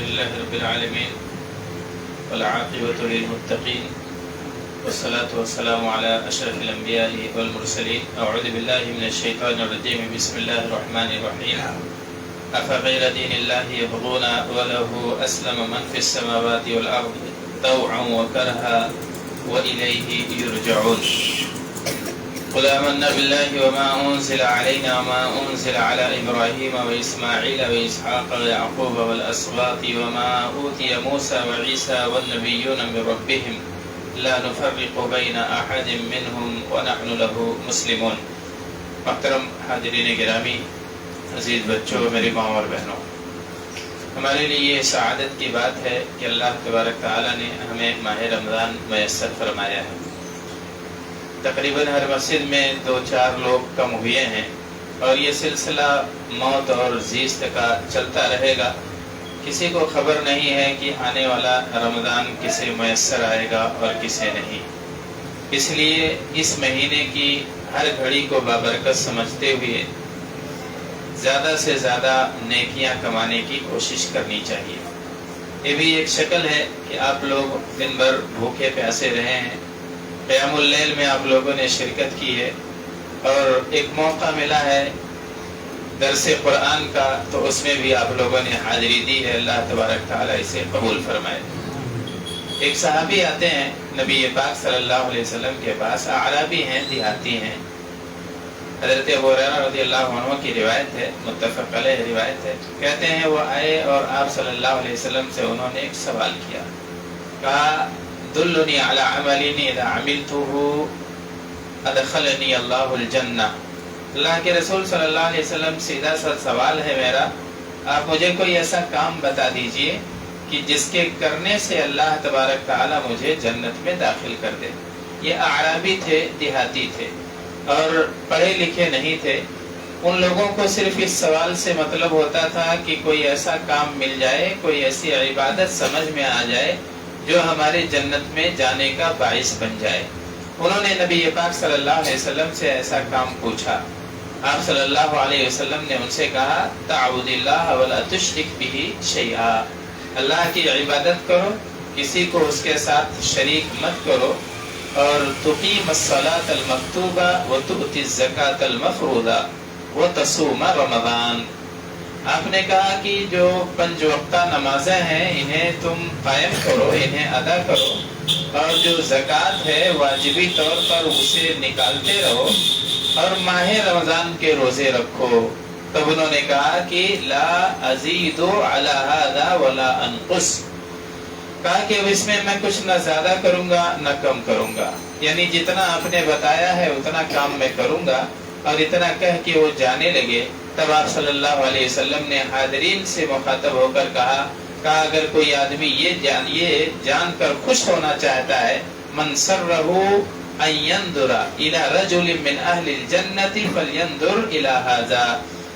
لله رب العالمين والعاقبة للمتقين والصلاة والسلام على أشرف الأنبياء والمرسلين. أعوذ بالله من الشيطان الرجيم. بسم الله الرحمن الرحيم. أفغير دين الله يبغون وله أسلم من في السماوات والأرض طوعا وكرها وإليه يرجعون. قل آمنا بالله وما أنزل علينا وما أنزل على إبراهيم وإسماعيل وإسحاق ويعقوب والأسباط وما أوتي موسى وعيسى والنبيون من ربهم لا نفرق بين أحد منهم ونحن له مسلمون. محترم حاضرین گرامی، عزیز بچوں، میری ماں اور بہنوں، ہمارے لیے یہ سعادت کی بات ہے کہ اللہ تبارک تعالیٰ نے ہمیں ماہ رمضان میسر فرمایا ہے. تقریباً ہر مسجد میں 2-4 لوگ کم ہوئے ہیں اور یہ سلسلہ موت اور زیست کا چلتا رہے گا. کسی کو خبر نہیں ہے کہ آنے والا رمضان کسے میسر آئے گا اور کسے نہیں. اس لیے اس مہینے کی ہر گھڑی کو بابرکت سمجھتے ہوئے زیادہ سے زیادہ نیکیاں کمانے کی کوشش کرنی چاہیے. یہ بھی ایک شکل ہے کہ آپ لوگ دن بھر بھوکے پیاسے رہے ہیں، قیام اللیل میں آپ لوگوں نے شرکت کی ہے اور ایک موقع ملا ہے درس قرآن کا، تو اس میں بھی آپ لوگوں نے حاضری دی ہے. اللہ تبارک تعالیٰ اسے قبول فرمائے. ایک صحابی آتے ہیں نبی پاک صلی اللہ علیہ وسلم کے پاس، اعرابی ہیں، دیہاتی ہیں. حضرت ابو ہریرہ رضی اللہ عنہ کی روایت ہے، متفق علیہ روایت ہے. کہتے ہیں وہ آئے اور آپ صلی اللہ علیہ وسلم سے انہوں نے ایک سوال کیا. کہا دلنی علی عمل اذا عملته ادخلنی اللہ الجنہ. اللہ کے رسول صلی اللہ علیہ وسلم سیدھا سا سوال ہے میرا، آپ مجھے کوئی ایسا کام بتا دیجئے کہ جس کے کرنے سے اللہ تبارک تعالیٰ مجھے جنت میں داخل کر دے. یہ اعرابی تھے، دیہاتی تھے اور پڑھے لکھے نہیں تھے. ان لوگوں کو صرف اس سوال سے مطلب ہوتا تھا کہ کوئی ایسا کام مل جائے، کوئی ایسی عبادت سمجھ میں آ جائے جو ہمارے جنت میں جانے کا باعث بن جائے. انہوں نے نبی پاک صلی اللہ علیہ وسلم سے ایسا کام پوچھا. آپ صلی اللہ علیہ وسلم نے ان سے کہا تعبد اللہ ولا تشرک بہ شیئا. اللہ کی عبادت کرو، کسی کو اس کے ساتھ شریک مت کرو، اور تقیم الصلاۃ المکتوبہ وتؤتی الزکاۃ المفروضہ وتصوم رمضان. آپ نے کہا کہ جو 5 وقتہ نمازیں ہیں انہیں تم قائم کرو، انہیں ادا کرو، اور جو زکوٰۃ ہے واجبی طور پر اسے نکالتے رہو، اور ماہ رمضان کے روزے رکھو. تب انہوں نے کہا کہ لا ازید علی ھذا ولا انقص. کہا کہ اس میں میں کچھ نہ زیادہ کروں گا نہ کم کروں گا، یعنی جتنا آپ نے بتایا ہے اتنا کام میں کروں گا. اور اتنا کہہ کے وہ جانے لگے. تب آپ صلی اللہ علیہ وسلم نے حاضرین سے مخاطب ہو کر کہا اگر کوئی آدمی یہ جان کر خوش ہونا چاہتا ہے، من سرہ ان ينظر الى رجل من اہل الجنۃ فلینظر الى ھذا.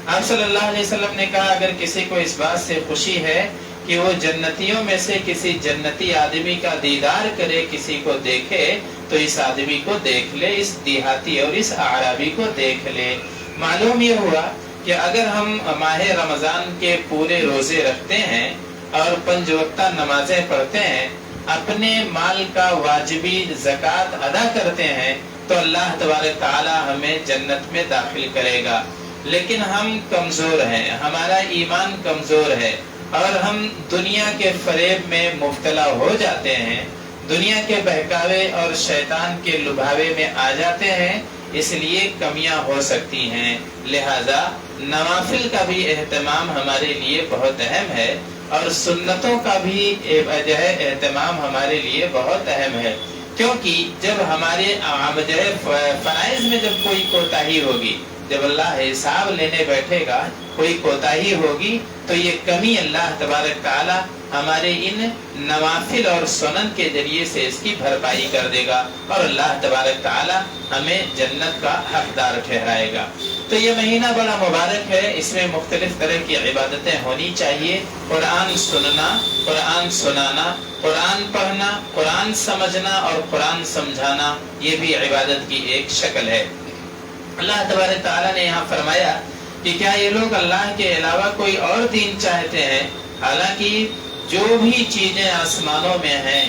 آپ صلی اللہ علیہ وسلم نے کہا اگر کسی کو اس بات سے خوشی ہے کہ وہ جنتیوں میں سے کسی جنتی آدمی کا دیدار کرے، کسی کو دیکھے، تو اس آدمی کو دیکھ لے، اس دیہاتی اور اس اعرابی کو دیکھ لے. معلوم یہ ہوا کہ اگر ہم ماہ رمضان کے پورے روزے رکھتے ہیں اور 5 وقتہ نمازیں پڑھتے ہیں، اپنے مال کا واجبی زکوٰۃ ادا کرتے ہیں، تو اللہ تبارک تعالی ہمیں جنت میں داخل کرے گا. لیکن ہم کمزور ہیں، ہمارا ایمان کمزور ہے اور ہم دنیا کے فریب میں مبتلا ہو جاتے ہیں، دنیا کے بہکاوے اور شیطان کے لبھاوے میں آ جاتے ہیں. اس لیے کمیاں ہو سکتی ہیں. لہذا نوافل کا بھی اہتمام ہمارے لیے بہت اہم ہے اور سنتوں کا بھی اہتمام ہمارے لیے بہت اہم ہے. کیونکہ جب ہمارے فرائض میں جب کوئی کوتاہی ہوگی، جب اللہ حساب لینے بیٹھے گا کوئی کوتاہی ہوگی، تو یہ کمی اللہ تبارک تعالی ہمارے ان نوافل اور سنن کے ذریعے سے اس کی بھرپائی کر دے گا اور اللہ تبارک تعالی ہمیں جنت کا حقدار ٹھہرائے گا. تو یہ مہینہ بڑا مبارک ہے، اس میں مختلف طرح کی عبادتیں ہونی چاہیے. قرآن سننا، قرآن سنانا، قرآن پڑھنا، قرآن سمجھنا اور قرآن سمجھانا، یہ بھی عبادت کی ایک شکل ہے. اللہ تبارک تعالیٰ نے یہاں فرمایا کہ کیا یہ لوگ اللہ کے علاوہ کوئی اور دین چاہتے ہیں؟ حالانکہ جو بھی چیزیں آسمانوں میں ہیں،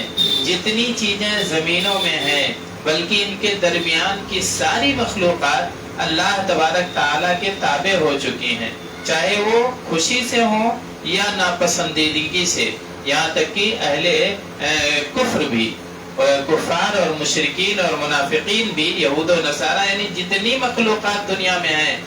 جتنی چیزیں زمینوں میں ہیں، بلکہ ان کے درمیان کی ساری مخلوقات اللہ تبارک تعالیٰ کے تابع ہو چکی ہیں، چاہے وہ خوشی سے ہوں یا ناپسندیدگی سے، یہاں تک کہ اہل کفر بھی، کفار اور مشرکین اور منافقین بھی، یہود و نصارہ، یعنی جتنی مخلوقات دنیا میں ہیں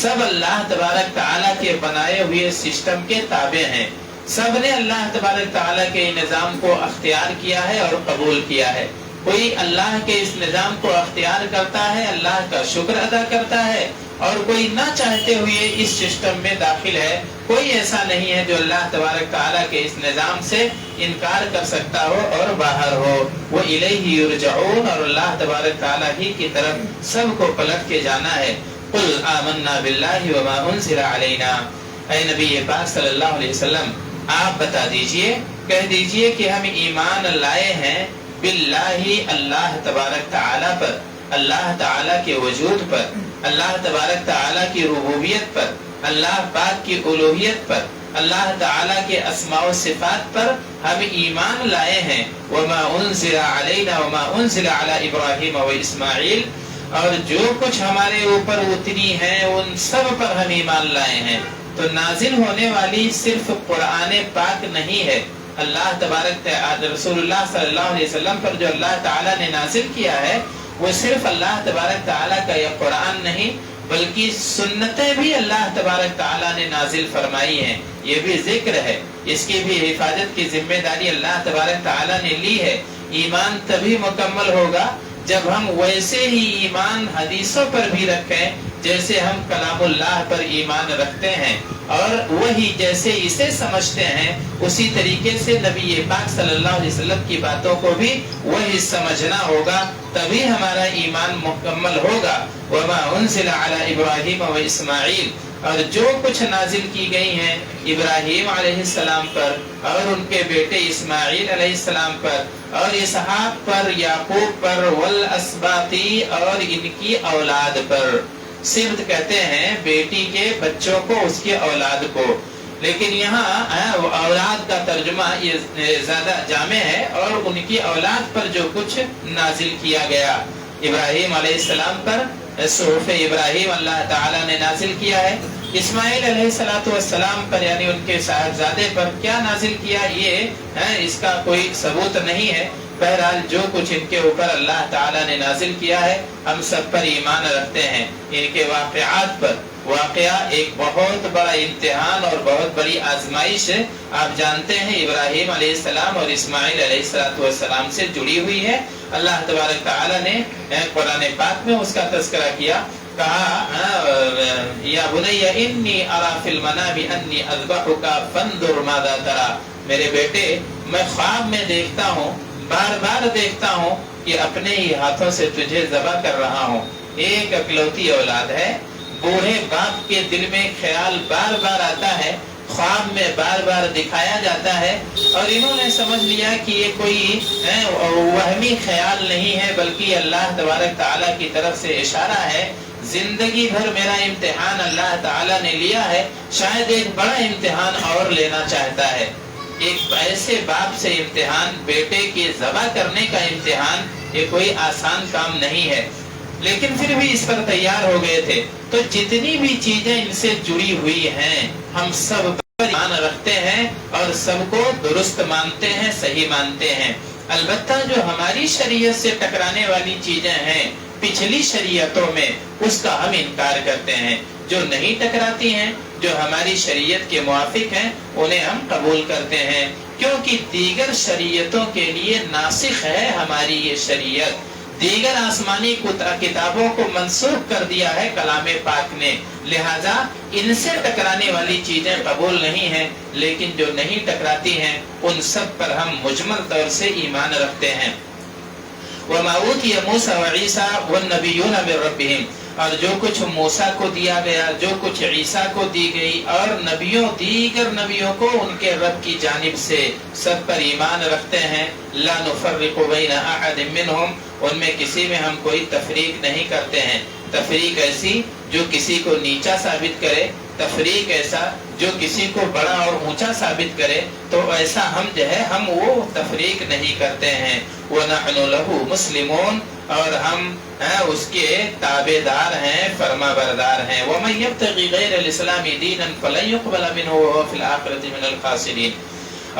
سب اللہ تبارک تعالیٰ کے بنائے ہوئے سسٹم کے تابع ہیں، سب نے اللہ تبارک تعالیٰ کے نظام کو اختیار کیا ہے اور قبول کیا ہے۔ کوئی اللہ کے اس نظام کو اختیار کرتا ہے، اللہ کا شکر ادا کرتا ہے، اور کوئی نہ چاہتے ہوئے اس سسٹم میں داخل ہے۔ کوئی ایسا نہیں ہے جو اللہ تبارک تعالیٰ کے اس نظام سے انکار کر سکتا ہو اور باہر ہو۔ وہ الیہ یرجعون، اور اللہ تبارک تعالیٰ ہی کی طرف سب کو پلٹ کے جانا ہے۔ قل آمنا باللہ وما انزل علینا، اے نبی پاک صلی اللہ علیہ وسلم آپ بتا دیجئے، کہہ دیجئے کہ ہم ایمان لائے ہیں باللہ، اللہ تبارک تعالیٰ پر، اللہ تعالیٰ کے وجود پر، اللہ تبارک تعالیٰ کی ربوبیت پر، اللہ پاک کی الوہیت پر، اللہ تعالیٰ کے اسماء و صفات پر ہم ایمان لائے ہیں۔ وما انزل علینا وما انزل علی ابراہیم و اسماعیل، اور جو کچھ ہمارے اوپر اتری ہیں ان سب پر ہم ایمان لائے ہیں۔ تو نازل ہونے والی صرف قرآن پاک نہیں ہے، اللہ تبارک رسول اللہ صلی اللہ علیہ وسلم پر جو اللہ تعالیٰ نے نازل کیا ہے وہ صرف اللہ تبارک تعالیٰ کا یہ قرآن نہیں بلکہ سنتیں بھی اللہ تبارک تعالیٰ نے نازل فرمائی ہیں، یہ بھی ذکر ہے، اس کی بھی حفاظت کی ذمہ داری اللہ تبارک تعالیٰ نے لی ہے۔ ایمان تبھی مکمل ہوگا جب ہم ویسے ہی ایمان حدیثوں پر بھی رکھیں جیسے ہم کلام اللہ پر ایمان رکھتے ہیں، اور وہی جیسے اسے سمجھتے ہیں اسی طریقے سے نبی پاک صلی اللہ علیہ وسلم کی باتوں کو بھی وہی سمجھنا ہوگا، تبھی ہمارا ایمان مکمل ہوگا۔ وما انزل علی ابراہیم و اسماعیل، اور جو کچھ نازل کی گئی ہیں ابراہیم علیہ السلام پر اور ان کے بیٹے اسماعیل علیہ السلام پر اور اسحاق پر، یعقوب پر، والاسباطی، اور ان کی اولاد پر۔ سبط کہتے ہیں بیٹی کے بچوں کو، اس کی اولاد کو، لیکن یہاں اولاد کا ترجمہ یہ زیادہ جامع ہے، اور ان کی اولاد پر جو کچھ نازل کیا گیا۔ ابراہیم علیہ السلام پر صحف ابراہیم اللہ تعالیٰ نے نازل کیا ہے، اسماعیل علیہ السلام پر یعنی ان کے صاحبزادے پر کیا نازل کیا یہ اس کا کوئی ثبوت نہیں ہے۔ بہرحال جو کچھ ان کے اوپر اللہ تعالیٰ نے نازل کیا ہے ہم سب پر ایمان رکھتے ہیں، ان کے واقعات پر۔ واقعہ ایک بہت بڑا امتحان اور بہت بڑی آزمائش آپ جانتے ہیں ابراہیم علیہ السلام اور اسماعیل علیہ السلام سے جڑی ہوئی ہے۔ اللہ تبارک تعالیٰ نے قرآن پاک میں اس کا تذکرہ کیا، کہا یا بنی انی اری فی المنام انی اذبحک فانظر ماذا تری، میرے بیٹے میں خواب میں دیکھتا ہوں، بار بار دیکھتا ہوں کہ اپنے ہی ہاتھوں سے تجھے ذبح کر رہا ہوں۔ ایک اکلوتی اولاد ہے، بوڑھے باپ کے دل میں خیال بار بار آتا ہے، خواب میں بار بار دکھایا جاتا ہے، اور انہوں نے سمجھ لیا کہ یہ کوئی وہمی خیال نہیں ہے بلکہ اللہ تبارک تعالیٰ کی طرف سے اشارہ ہے۔ زندگی بھر میرا امتحان اللہ تعالیٰ نے لیا ہے، شاید ایک بڑا امتحان اور لینا چاہتا ہے۔ ایک ایسے باپ سے امتحان، بیٹے کے ذبح کرنے کا امتحان، یہ کوئی آسان کام نہیں ہے، لیکن پھر بھی اس پر تیار ہو گئے تھے۔ تو جتنی بھی چیزیں ان سے جڑی ہوئی ہیں ہم سب پر ایمان رکھتے ہیں اور سب کو درست مانتے ہیں، صحیح مانتے ہیں۔ البتہ جو ہماری شریعت سے ٹکرانے والی چیزیں ہیں پچھلی شریعتوں میں، اس کا ہم انکار کرتے ہیں۔ جو نہیں ٹکراتی ہیں، جو ہماری شریعت کے موافق ہیں، انہیں ہم قبول کرتے ہیں، کیونکہ دیگر شریعتوں کے لیے ناسخ ہے ہماری یہ شریعت۔ دیگر آسمانی کتابوں کو منسوخ کر دیا ہے کلام پاک نے، لہذا ان سے ٹکرانے والی چیزیں قبول نہیں ہیں، لیکن جو نہیں ٹکراتی ہیں ان سب پر ہم مجمل طور سے ایمان رکھتے ہیں۔ وَمَا أُوتِيَ مُوسَى وَعِيسَى وَالنَّبِيُّونَ مِن رَبِّهِمْ، اور جو کچھ موسیٰ کو دیا گیا، جو کچھ عیسیٰ کو دی گئی، اور دیگر نبیوں کو ان کے رب کی جانب سے، سب پر ایمان رکھتے ہیں۔ لَا نُفَرِّقُ بَيْنَ أَحَدٍ مِّنْهُمْ، ان میں کسی میں ہم کوئی تفریق نہیں کرتے ہیں۔ تفریق ایسی جو کسی کو نیچا ثابت کرے، تفریق ایسا جو کسی کو بڑا اور اونچا ثابت کرے، تو ایسا ہم وہ تفریق نہیں کرتے ہیں۔ وَنَحْنُ لَهُ مُسْلِمُونَ، اور ہم اس کے تابع دار ہیں، فرما بردار ہیں۔ وَمَن يَبْتَغِ غَيْرَ الْإِسْلَامِ دِينًا فَلَن يُقْبَلَ مِنْهُ وَهُوَ فِي الْآخِرَةِ مِنَ الْخَاسِرِينَ،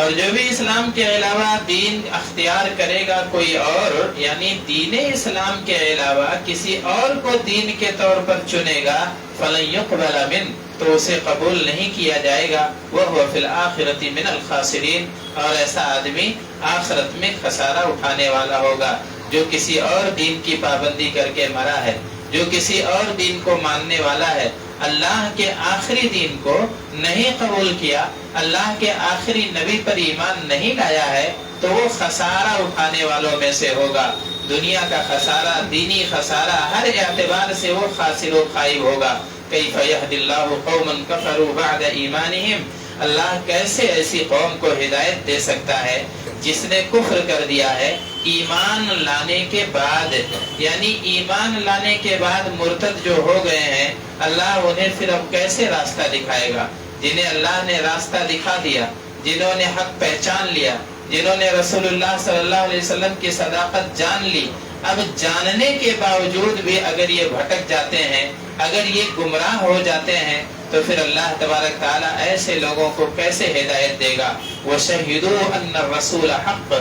اور جو بھی اسلام کے علاوہ دین اختیار کرے گا کوئی اور، یعنی دین اسلام کے علاوہ کسی اور کو دین کے طور پر چنے گا، فَلَن يُقْبَلَ مِنْهُ، تو اسے قبول نہیں کیا جائے گا۔ وَهُوَ فِي الْآخِرَةِ مِنَ الْخَاسِرِينَ، اور ایسا آدمی آخرت میں خسارہ اٹھانے والا ہوگا۔ جو کسی اور دین کی پابندی کر کے مرا ہے، جو کسی اور دین کو ماننے والا ہے، اللہ کے آخری دین کو نہیں قبول کیا، اللہ کے آخری نبی پر ایمان نہیں لایا ہے، تو وہ خسارہ اٹھانے والوں میں سے ہوگا۔ دنیا کا خسارہ، دینی خسارہ، ہر اعتبار سے وہ خاسر و خائب ہوگا۔ کیف یہدی اللہ قوما کفروا بعد ایمانہم، اللہ کیسے ایسی قوم کو ہدایت دے سکتا ہے جس نے کفر کر دیا ہے ایمان لانے کے بعد، یعنی ایمان لانے کے بعد مرتد جو ہو گئے ہیں، اللہ انہیں پھر اب کیسے راستہ دکھائے گا؟ جنہیں اللہ نے راستہ دکھا دیا، جنہوں نے حق پہچان لیا، جنہوں نے رسول اللہ صلی اللہ علیہ وسلم کی صداقت جان لی، اب جاننے کے باوجود بھی اگر یہ بھٹک جاتے ہیں، اگر یہ گمراہ ہو جاتے ہیں، تو پھر اللہ تبارک تعالیٰ ایسے لوگوں کو کیسے ہدایت دے گا؟ وَشَهِدُوا أَنَّ الرَّسُولَ حَقٌّ،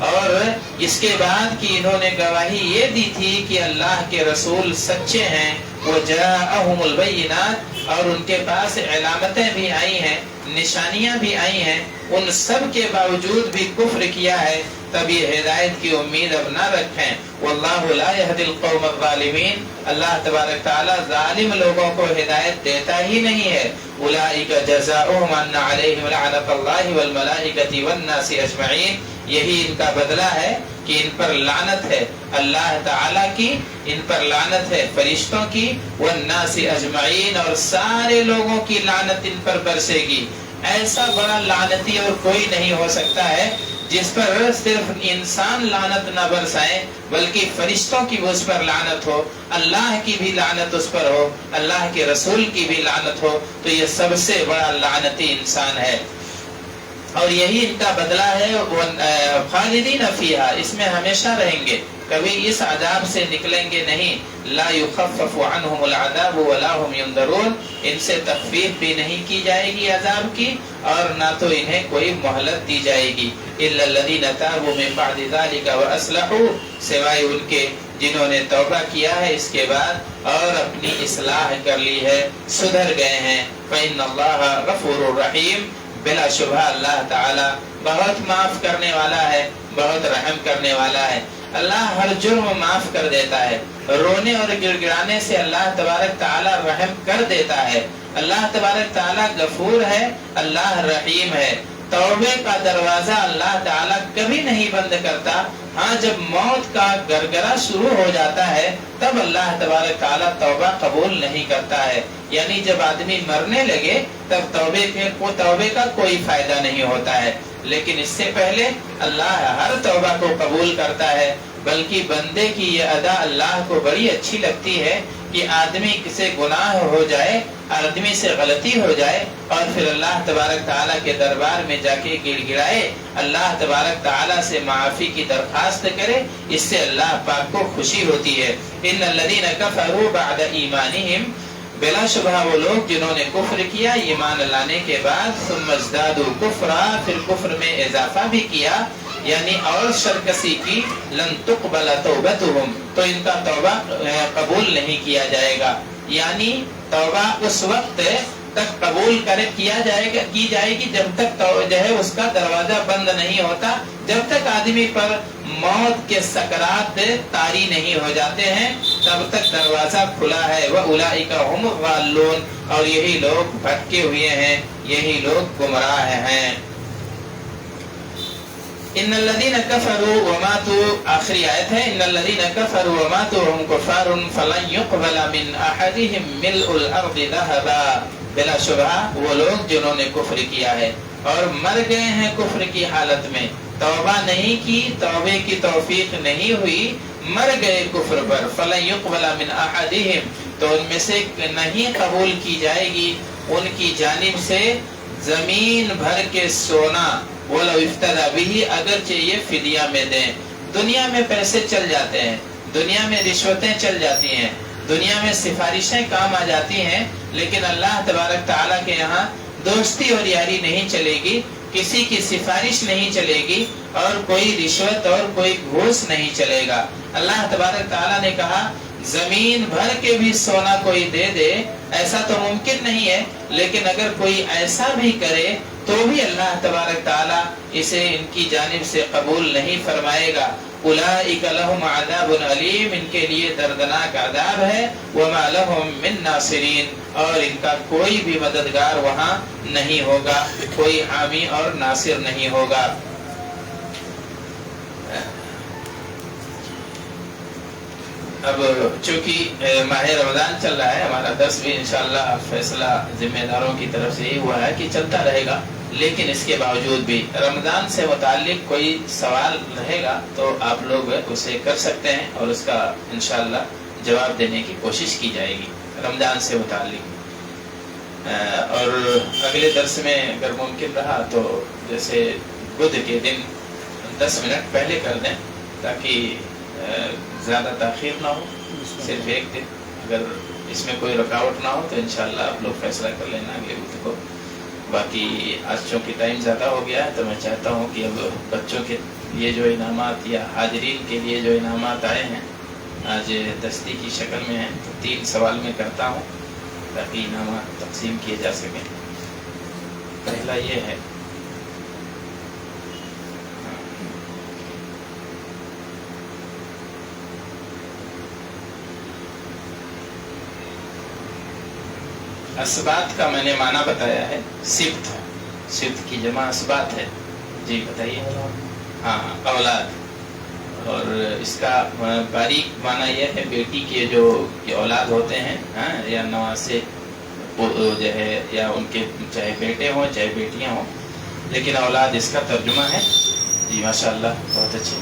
اور اس کے بعد کہ انہوں نے گواہی یہ دی تھی کہ اللہ کے رسول سچے ہیں، وَجَاءَهُمُ الْبَيِّنَاتُ، اور ان کے پاس علامتیں بھی آئی ہیں، نشانیاں بھی آئی ہیں، ان سب کے باوجود بھی کفر کیا ہے، تب یہ ہدایت کی امید اب نہ رکھیں۔ واللہ لا يهدي القوم الظالمین، اللہ تبارک تعالیٰ ظالم لوگوں کو ہدایت دیتا ہی نہیں ہے۔ اولئک جزاؤہم ان علیہم لعنۃ اللہ والملائکۃ والناس اجمعین، یہی ان کا بدلہ ہے کہ ان پر لعنت ہے اللہ تعالیٰ کی، ان پر لعنت ہے فرشتوں کی، والناس اجمعین، اور سارے لوگوں کی لعنت ان پر برسے گی۔ ایسا بڑا لعنتی اور کوئی نہیں ہو سکتا ہے جس پر صرف انسان لعنت نہ برسائے، بلکہ فرشتوں کی بھی اس پر لعنت ہو، اللہ کی بھی لعنت اس پر ہو، اللہ کے رسول کی بھی لعنت ہو، تو یہ سب سے بڑا لعنتی انسان ہے، اور یہی ان کا بدلہ ہے۔ خالدین فیہا، اس میں ہمیشہ رہیں گے، کبھی اس عذاب سے نکلیں گے نہیں۔ لا یخفف عنہم العذاب ولا هم ينظرون، ان سے تخفیف بھی نہیں کی جائے گی عذاب کی، اور نہ تو انہیں کوئی مہلت دی جائے گی۔ الا الذین تابوا من بعد ذلک واصلحوا، سوائے ان کے جنہوں نے توبہ کیا ہے اس کے بعد اور اپنی اصلاح کر لی ہے، سدھر گئے ہیں۔ فإن اللہ غفور رحیم، بلا شبہ اللہ تعالی بہت معاف کرنے والا ہے، بہت رحم کرنے والا ہے۔ اللہ ہر جرم معاف کر دیتا ہے، رونے اور گڑ گڑانے سے اللہ تبارک تعالی رحم کر دیتا ہے۔ اللہ تبارک تعالی غفور ہے، اللہ رحیم ہے۔ توبے کا دروازہ اللہ تعالیٰ کبھی نہیں بند کرتا، ہاں جب موت کا گرگرا شروع ہو جاتا ہے تب اللہ تبارک تعالیٰ توبہ قبول نہیں کرتا ہے، یعنی جب آدمی مرنے لگے تب توبے کا کوئی فائدہ نہیں ہوتا ہے، لیکن اس سے پہلے اللہ ہر توبہ کو قبول کرتا ہے۔ بلکہ بندے کی یہ ادا اللہ کو بڑی اچھی لگتی ہے کہ آدمی سے گناہ ہو جائے، آدمی سے غلطی ہو جائے، اور پھر اللہ تبارک تعالیٰ کے دربار میں جا کے گڑ گڑائے، اللہ تبارک تعالیٰ سے معافی کی درخواست کرے، اس سے اللہ پاک کو خوشی ہوتی ہے۔ ان الذین کفروا بعد ایمانہم، بلا شبہ وہ لوگ جنہوں نے کفر کیا ایمان لانے کے بعد، ثم ازدادوا کفرا، پھر کفر میں اضافہ بھی کیا، یعنی اور شرکسی کی، لن تقبل توبتہم، تو ان کا توبہ قبول نہیں کیا جائے گا، یعنی توبہ اس وقت تک قبول کی جائے گی جب تک جو ہے اس کا دروازہ بند نہیں ہوتا، جب تک آدمی پر موت کے سکرات طاری نہیں ہو جاتے ہیں تب تک دروازہ کھلا ہے۔ وَأُولَئِكَ هُمُ الضَّالُّونَ، اور یہی لوگ بھٹکے ہوئے ہیں، یہی لوگ گمراہ ہیں۔ ان الذين كفروا وماتوا، آخری آیت ہے، ان الذين كفروا وماتوا وهم كفار فلن يقبل من احدهم ملء الارض ذهبا، بلا شبہ وہ لوگ جنہوں نے کفر کیا ہے اور مر گئے ہیں کفر کی حالت میں، توبہ نہیں کی، توبے کی توفیق نہیں ہوئی، مر گئے کفر پر، فلن يقبل من احدهم، تو ان میں سے نہیں قبول کی جائے گی ان کی جانب سے زمین بھر کے سونا وَلَوْ افْتَدَى بِهِ اگرچہ یہ فدیہ میں دیں. دنیا میں پیسے چل جاتے ہیں, دنیا میں رشوتیں چل جاتی ہیں, دنیا میں سفارشیں کام آ جاتی ہیں, لیکن اللہ تبارک تعالیٰ کے یہاں دوستی اور یاری نہیں چلے گی, کسی کی سفارش نہیں چلے گی, اور کوئی رشوت اور کوئی گھوس نہیں چلے گا. اللہ تبارک تعالیٰ نے کہا زمین بھر کے بھی سونا کوئی دے دے, ایسا تو ممکن نہیں ہے, لیکن اگر کوئی ایسا بھی کرے تو بھی اللہ تبارک تعالیٰ اسے ان کی جانب سے قبول نہیں فرمائے گا. اولئک لہم عذاب علیم, ان کے لیے دردناک عذاب ہے. وما لہم من ناصرین, اور ان کا کوئی بھی مددگار وہاں نہیں ہوگا, کوئی حامی اور ناصر نہیں ہوگا. اب چونکہ ماہ رمضان چل رہا ہے, ہمارا درس بھی انشاءاللہ فیصلہ ذمہ داروں کی طرف سے یہ ہوا ہے کہ چلتا رہے گا, لیکن اس کے باوجود بھی رمضان سے متعلق کوئی سوال رہے گا تو آپ لوگ اسے کر سکتے ہیں, اور اس کا انشاءاللہ جواب دینے کی کوشش کی جائے گی رمضان سے متعلق. اور اگلے درس میں اگر ممکن رہا تو جیسے بدھ کے دن 10 منٹ پہلے کر دیں, تاکہ زیادہ تاخیر نہ ہو, صرف ایک دن. اگر اس میں کوئی رکاوٹ نہ ہو تو انشاءاللہ آپ لوگ فیصلہ کر لینا اگلے بدھ کو. باقی آج چونکہ ٹائم زیادہ ہو گیا ہے تو میں چاہتا ہوں کہ اب بچوں کے یہ جو انعامات یا حاضرین کے لیے جو انعامات آئے ہیں آج دستی کی شکل میں ہیں, تو 3 سوال میں کرتا ہوں تاکہ انعامات تقسیم کیے جا سکیں. پہلا یہ ہے, اسبات کا میں نے معنی بتایا ہے, سبت, سبت کی جمع اسبات ہے. جی بتائیے. ہاں اولاد, اور اس کا باریک معنی یہ ہے بیٹی کے جو اولاد ہوتے ہیں, یا نواسے جو ہے, یا ان کے چاہے بیٹے ہوں چاہے بیٹیاں ہوں, لیکن اولاد اس کا ترجمہ ہے. جی ماشاءاللہ بہت اچھی.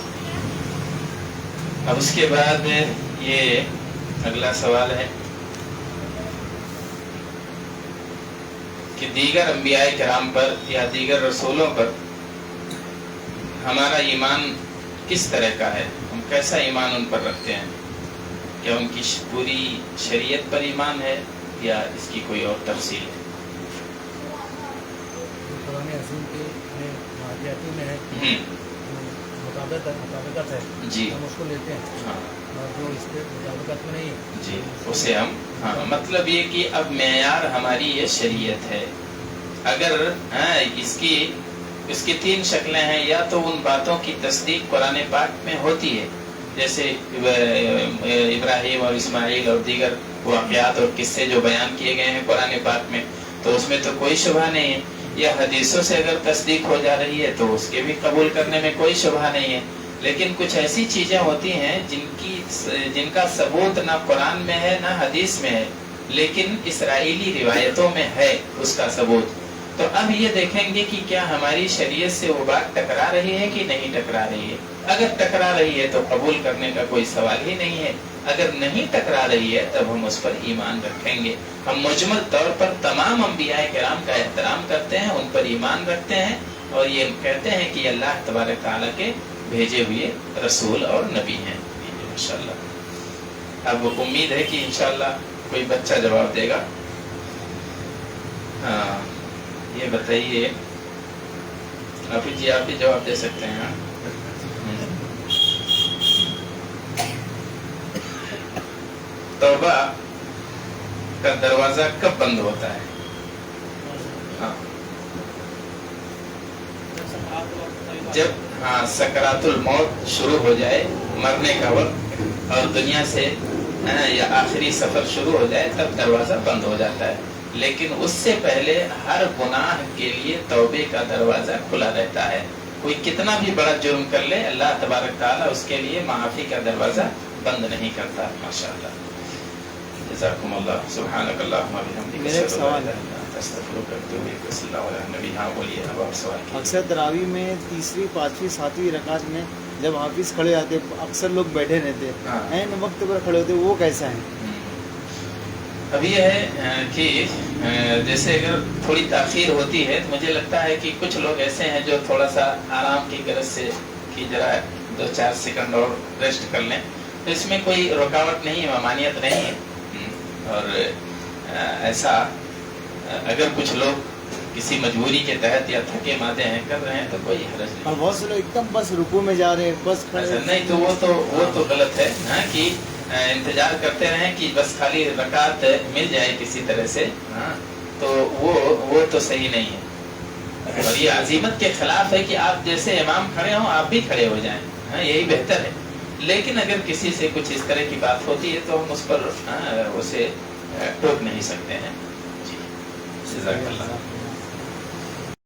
اب اس کے بعد یہ اگلا سوال ہے کہ دیگر انبیاء کرام پر یا دیگر رسولوں پر ہمارا ایمان کس طرح کا ہے, ہم کیسا ایمان ان پر رکھتے ہیں؟ کیا ان کی پوری شریعت پر ایمان ہے یا اس کی کوئی اور تفصیل ہے؟ قرآن عظیم کے ماہیتی میں ہے, مطابقت ہے, جی ہم اس کو لیتے ہیں. ہاں, اور جو اس کے مطابقت میں نہیں ہے جی اسے ہم, ہاں مطلب یہ کہ اب معیار ہماری یہ شریعت ہے. اگر اس کی 3 شکلیں ہیں, یا تو ان باتوں کی تصدیق قرآن پاک میں ہوتی ہے, جیسے ابراہیم اور اسماعیل اور دیگر واقعات اور قصے جو بیان کیے گئے ہیں قرآن پاک میں, تو اس میں تو کوئی شبہ نہیں ہے. یا حدیثوں سے اگر تصدیق ہو جا رہی ہے تو اس کے بھی قبول کرنے میں کوئی شبہ نہیں ہے. لیکن کچھ ایسی چیزیں ہوتی ہیں جن کا ثبوت نہ قرآن میں ہے نہ حدیث میں ہے, لیکن اسرائیلی روایتوں میں ہے اس کا ثبوت. تو اب یہ دیکھیں گے کہ کیا ہماری شریعت سے وہ بات ٹکرا رہی ہے کہ نہیں ٹکرا رہی ہے. اگر ٹکرا رہی ہے تو قبول کرنے کا کوئی سوال ہی نہیں ہے, اگر نہیں ٹکرا رہی ہے تب ہم اس پر ایمان رکھیں گے. ہم مجمل طور پر تمام انبیاء کرام کا احترام کرتے ہیں, ان پر ایمان رکھتے ہیں, اور یہ کہتے ہیں کہ اللہ تبارک تعالیٰ کے بھیجے ہوئے رسول اور نبی ہیں. ماشاءاللہ. اب امید ہے کہ انشاءاللہ کوئی بچہ جواب دے گا. ہاں یہ بتائیے, آپ جی آپ بھی جواب دے سکتے ہیں. توبہ کا دروازہ کب بند ہوتا ہے؟ ہاں جب سکرات الموت شروع ہو جائے, مرنے کا وقت, اور دنیا سے یا آخری سفر شروع ہو جائے, تب دروازہ بند ہو جاتا ہے. لیکن اس سے پہلے ہر گناہ کے لیے توبے کا دروازہ کھلا رہتا ہے. کوئی کتنا بھی بڑا جرم کر لے, اللہ تبارک تعالیٰ اس کے لیے معافی کا دروازہ بند نہیں کرتا. ماشاءاللہ. جزاکم اللہ. سبحانک اللہم و بحمدک. میرا ایک سوال ہے. اکثر تراویح میں 3ری 5ویں 7ویں رکعت میں جب حافظ کھڑے آتے, اکثر لوگ بیٹھے رہتے, عین وقت پر کھڑے ہوتے, وہ کیسا ہے؟ اب یہ ہے کہ جیسے اگر تھوڑی تاخیر ہوتی ہے تو مجھے لگتا ہے کہ کچھ لوگ ایسے ہیں جو تھوڑا سا آرام کی غرض سے کہ ذرا 2-4 سیکنڈ اور ریسٹ کر لیں، تو اس میں کوئی رکاوٹ نہیں ہے، ممانعت نہیں ہے۔ اور ایسا اگر کچھ لوگ کسی مجبوری کے تحت یا تھکے مادے ہیں کر رہے ہیں تو کوئی حرج نہیں۔ اور بہت سے لوگ ایک دم بس رکوع میں جا رہے ہیں، بس ایسا نہیں، تو وہ تو غلط ہے ہاں، کہ انتظار کرتے رہیں کہ بس خالی رکعت مل جائے کسی طرح سے، ہاں تو وہ تو صحیح نہیں ہے۔ اور یہ عزیمت کے خلاف ہے کہ آپ جیسے امام کھڑے ہوں آپ بھی کھڑے ہو جائیں، ہاں یہی بہتر ہے۔ لیکن اگر کسی سے کچھ اس طرح کی بات ہوتی ہے تو ہم اس پر اسے ٹوک نہیں سکتے ہیں۔ جی جزاک اللہ۔